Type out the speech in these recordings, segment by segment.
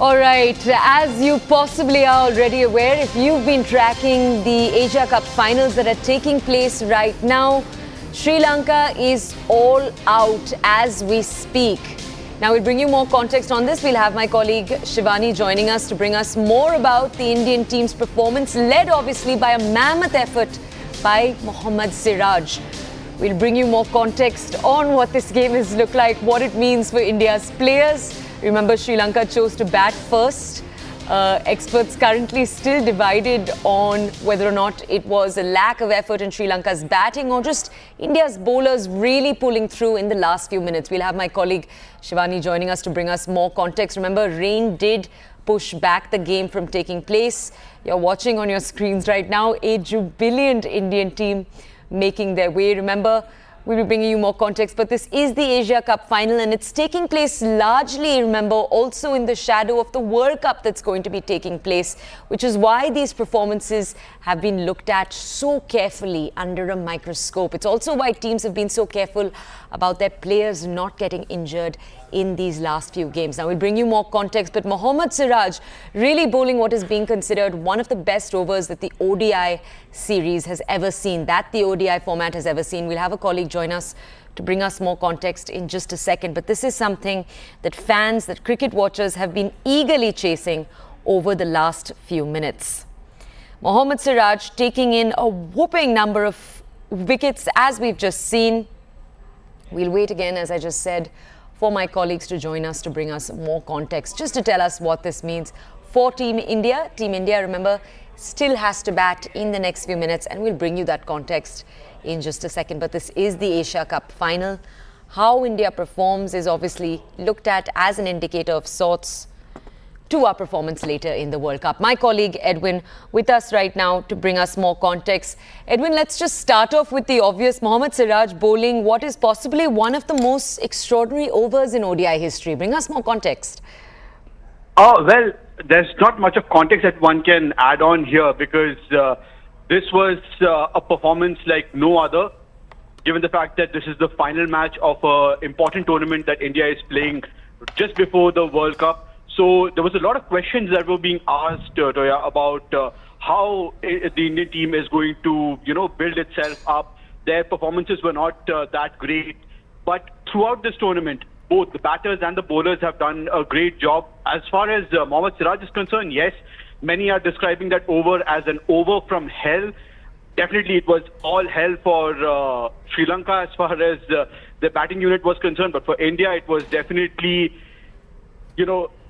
All right, as you possibly are already aware, if you've been tracking the Asia Cup finals that are taking place right now, Sri Lanka is all out as we speak. Now, we'll bring you more context on this. We'll have my colleague Shivani joining us to bring us more about the Indian team's performance, led obviously by a mammoth effort by Mohammed Siraj. We'll bring you more context on what this game has looked like, what it means for India's players. Remember, Sri Lanka chose to bat first. Experts currently still divided on whether or not it was a lack of effort in Sri Lanka's batting or just India's bowlers really pulling through in the last few minutes. We'll have my colleague Shivani joining us to bring us more context. Remember, rain did push back the game from taking place. You're watching on your screens right now a jubilant Indian team making their way. Remember, we'll be bringing you more context, but this is the Asia Cup final and it's taking place largely, remember, also in the shadow of the World Cup that's going to be taking place, which is why these performances have been looked at so carefully under a microscope. It's also why teams have been so careful about their players not getting injured in these last few games. Now, we'll bring you more context, but Mohammed Siraj really bowling what is being considered one of the best overs that the ODI series has ever seen, that the ODI format has ever seen. We'll have a colleague join us to bring us more context in just a second, but this is something that fans, that cricket watchers have been eagerly chasing over the last few minutes. Mohammed Siraj taking in a whopping number of wickets, as we've just seen. We'll wait again, as I just said, for my colleagues to join us to bring us more context, just to tell us what this means for Team India. Team India, remember, still has to bat in the next few minutes, and we'll bring you that context in just a second. But this is the Asia Cup final. How India performs is obviously looked at as an indicator of sorts to our performance later in the World Cup. My colleague Edwin with us right now to bring us more context. Edwin, let's just start off with the obvious. Mohammed Siraj bowling what is possibly one of the most extraordinary overs in ODI history. Bring us more context. Oh, well, there's not much of context that one can add on here because this was a performance like no other, given the fact that this is the final match of an important tournament that India is playing just before the World Cup. So there was a lot of questions that were being asked, Toya, about how the Indian team is going to, build itself up. Their performances were not that great. But throughout this tournament, both the batters and the bowlers have done a great job. As far as Mohammed Siraj is concerned, yes, many are describing that over as an over from hell. Definitely it was all hell for Sri Lanka as far as the batting unit was concerned. But for India, it was definitely, they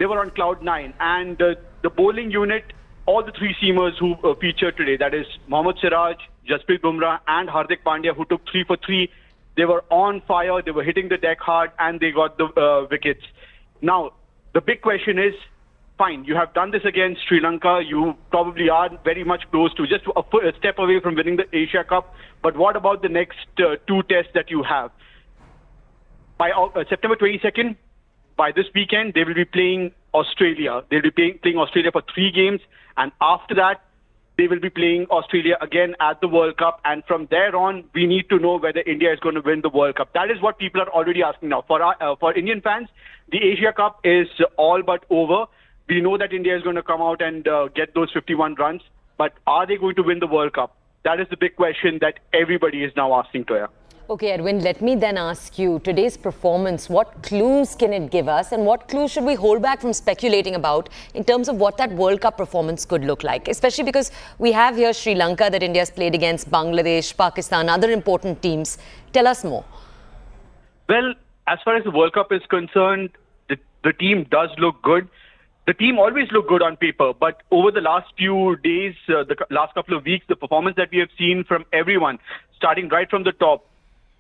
were on cloud nine. And the bowling unit, all the three seamers who featured today, that is Mohammed Siraj, Jasprit Bumrah and Hardik Pandya, who took 3 for 3, they were on fire, they were hitting the deck hard, and they got the wickets. Now, the big question is, fine, you have done this against Sri Lanka, you probably are very much close to just a step away from winning the Asia Cup, but what about the next 2 tests that you have? By September 22nd, by this weekend, they will be playing Australia. They'll be playing Australia for 3 games, and after that, they will be playing Australia again at the World Cup. And from there on, we need to know whether India is going to win the World Cup. That is what people are already asking now. For Indian fans, the Asia Cup is all but over. We know that India is going to come out and get those 51 runs. But are they going to win the World Cup? That is the big question that everybody is now asking, Toya. Okay, Edwin, let me then ask you, today's performance, what clues can it give us and what clues should we hold back from speculating about in terms of what that World Cup performance could look like? Especially because we have here Sri Lanka that India's played against, Bangladesh, Pakistan, other important teams. Tell us more. Well, as far as the World Cup is concerned, the team does look good. The team always looked good on paper, but over the last few days, the last couple of weeks, the performance that we have seen from everyone, starting right from the top,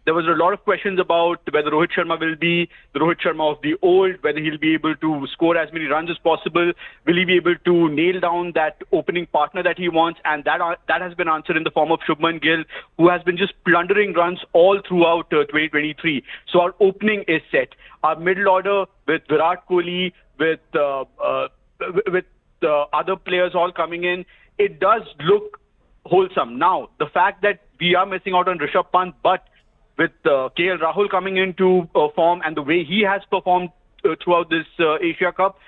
there was a lot of questions about whether Rohit Sharma will be the Rohit Sharma of the old, whether he'll be able to score as many runs as possible, will he be able to nail down that opening partner that he wants, and that has been answered in the form of Shubman Gill, who has been just plundering runs all throughout 2023. So our opening is set. Our middle order with Virat Kohli, with other players all coming in, it does look wholesome. Now, the fact that we are missing out on Rishabh Pant, but with KL Rahul coming into form and the way he has performed throughout this Asia Cup,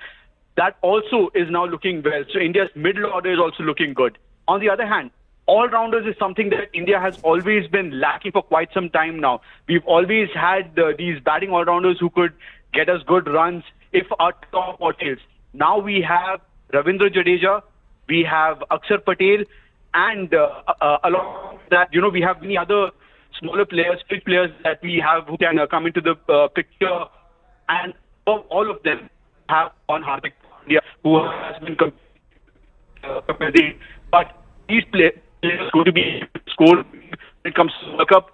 that also is now looking well. So India's middle order is also looking good. On the other hand, all-rounders is something that India has always been lacking for quite some time now. We've always had these batting all-rounders who could get us good runs if our top or tails. Now we have Ravindra Jadeja, we have Akshar Patel, and along with that, we have many other smaller players, big players that we have who can come into the picture. And all of them have on Hardik Pandya, who has been competing. But these players going to be scored when it comes to the World Cup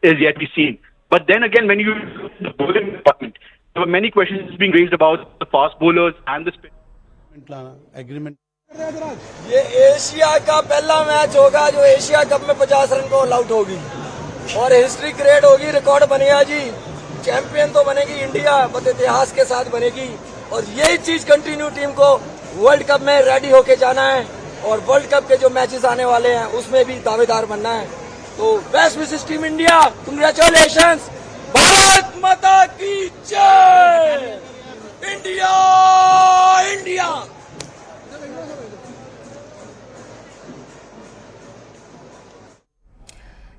is yet to be seen. But then again, when you look at the bowling department, there were many questions being raised about the fast bowlers and the spin. Agreement. ये Asia का पहला match होगा जो Asia cup में 50 run को all out होगी और history create होगी, रिकॉर्ड बनेगा जी। चैंपियन तो बनेगी इंडिया, बट इतिहास के साथ बनेगी और यही चीज कंटिन्यू टीम को वर्ल्ड कप में रेडी होके जाना है और वर्ल्ड कप के जो मैचेस आने वाले हैं उसमें भी दावेदार बनना है। तो best wishes team India, congratulations, Bharat माता की जय, India India.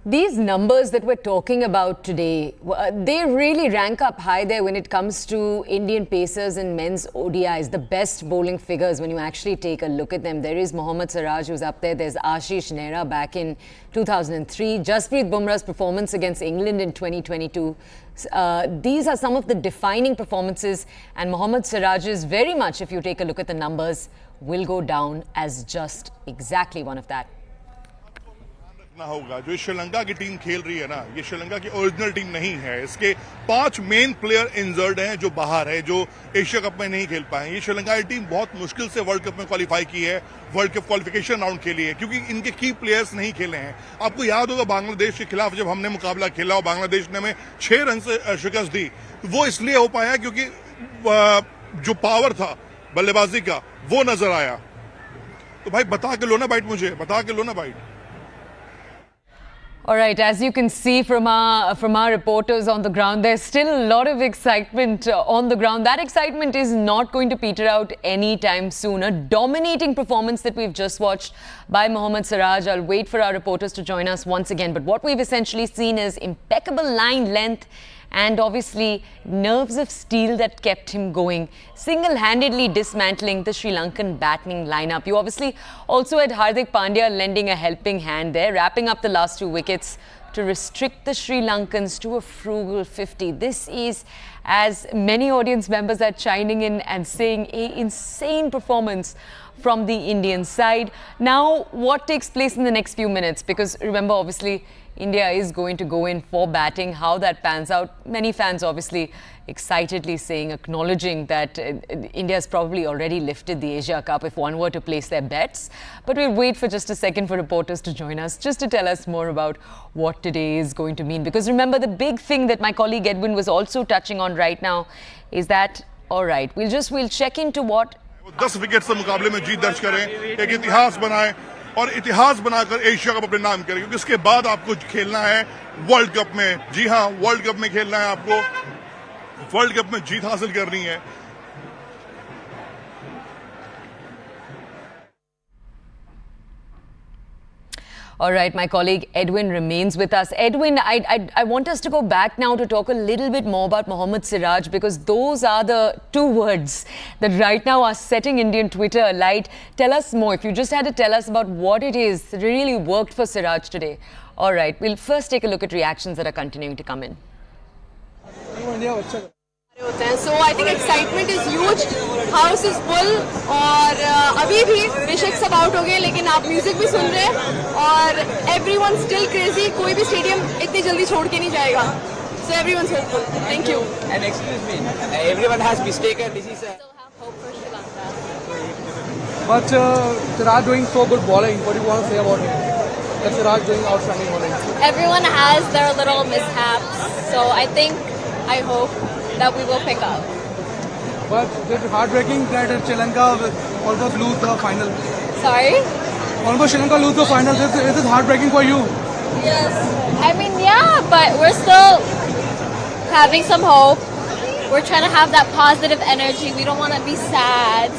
These numbers that we're talking about today, they really rank up high there when it comes to Indian pacers and men's ODIs, the best bowling figures when you actually take a look at them. There is Mohammed Siraj who's up there. There's Ashish Nehra back in 2003. Jasprit Bumrah's performance against England in 2022. These are some of the defining performances, and Mohammed Siraj's very much, if you take a look at the numbers, will go down as just exactly one of that. होगा जो श्रीलंका की team खेल रही है ना, ये श्रीलंका की original team नहीं है। इसके 5 मेन प्लेयर इंजर्ड हैं जो बाहर है, जो एशिया कप में नहीं खेल पाए। ये श्रीलंका की टीम बहुत मुश्किल से वर्ल्ड कप में क्वालिफाई की है, वर्ल्ड कप क्वालिफिकेशन राउंड के लिए, क्योंकि इनके की प्लेयर्स नहीं खेले हैं। आपको याद होगा बांग्लादेश के खिलाफ जब हमने मुकाबला खेला और बांग्लादेश ने हमें 6 रन से शिकस्त दी, वो इसलिए हो पाया क्योंकि जो पावर था बल्लेबाजी का वो नजर आया। तो भाई बता के लो ना बाइट, मुझे बता के लो ना bite. All right, as you can see from our reporters on the ground, there's still a lot of excitement on the ground. That excitement is not going to peter out anytime soon. A dominating performance that we've just watched by Mohammed Siraj. I'll wait for our reporters to join us once again. But what we've essentially seen is impeccable line length and obviously nerves of steel that kept him going, single-handedly dismantling the Sri Lankan batting lineup. You obviously also had Hardik Pandya lending a helping hand there, wrapping up the last 2 wickets to restrict the Sri Lankans to a frugal 50. This is, as many audience members are chiming in and saying, an insane performance from the Indian side. Now, what takes place in the next few minutes? Because remember, obviously, India is going to go in for batting. How that pans out, many fans obviously excitedly saying, acknowledging that India has probably already lifted the Asia Cup if one were to place their bets. But we'll wait for just a second for reporters to join us just to tell us more about what today is going to mean. Because remember, the big thing that my colleague Edwin was also touching on right now is that, all right, we'll check into what 10 wicket से मुकाबले में जीत दर्ज करें, एक इतिहास बनाएं और इतिहास बनाकर एशिया कप अपने नाम करें, क्योंकि इसके बाद आपको खेलना है वर्ल्ड कप में। जी हां, वर्ल्ड कप में खेलना है आपको, वर्ल्ड कप में जीत हासिल करनी है। All right, my colleague Edwin remains with us. Edwin, I want us to go back now to talk a little bit more about Mohammed Siraj, because those are the 2 words that right now are setting Indian Twitter alight. Tell us more. If you just had to tell us about what it is that really worked for Siraj today. All right, we'll first take a look at reactions that are continuing to come in. So I think excitement is huge, house is full और अभी भी बेशक सब out हो गए लेकिन आप music भी सुन रहे हैं और everyone still crazy, कोई भी स्टेडियम इतनी जल्दी छोड़ के नहीं जाएगा. So everyone's hopeful. Thank you. And excuse me, everyone has mistaken this is Still have hope for Sri Lanka. But Siraj doing so good bowling. What do you want to say about him? That Siraj doing outstanding bowling. Everyone has their little mishaps, so I hope that we will pick up. But it's heartbreaking that Sri Lanka almost lose the final. Sorry? Almost Sri Lanka lose the final. Is it heartbreaking for you? Yes. I mean, yeah, but we're still having some hope. We're trying to have that positive energy. We don't want to be sad.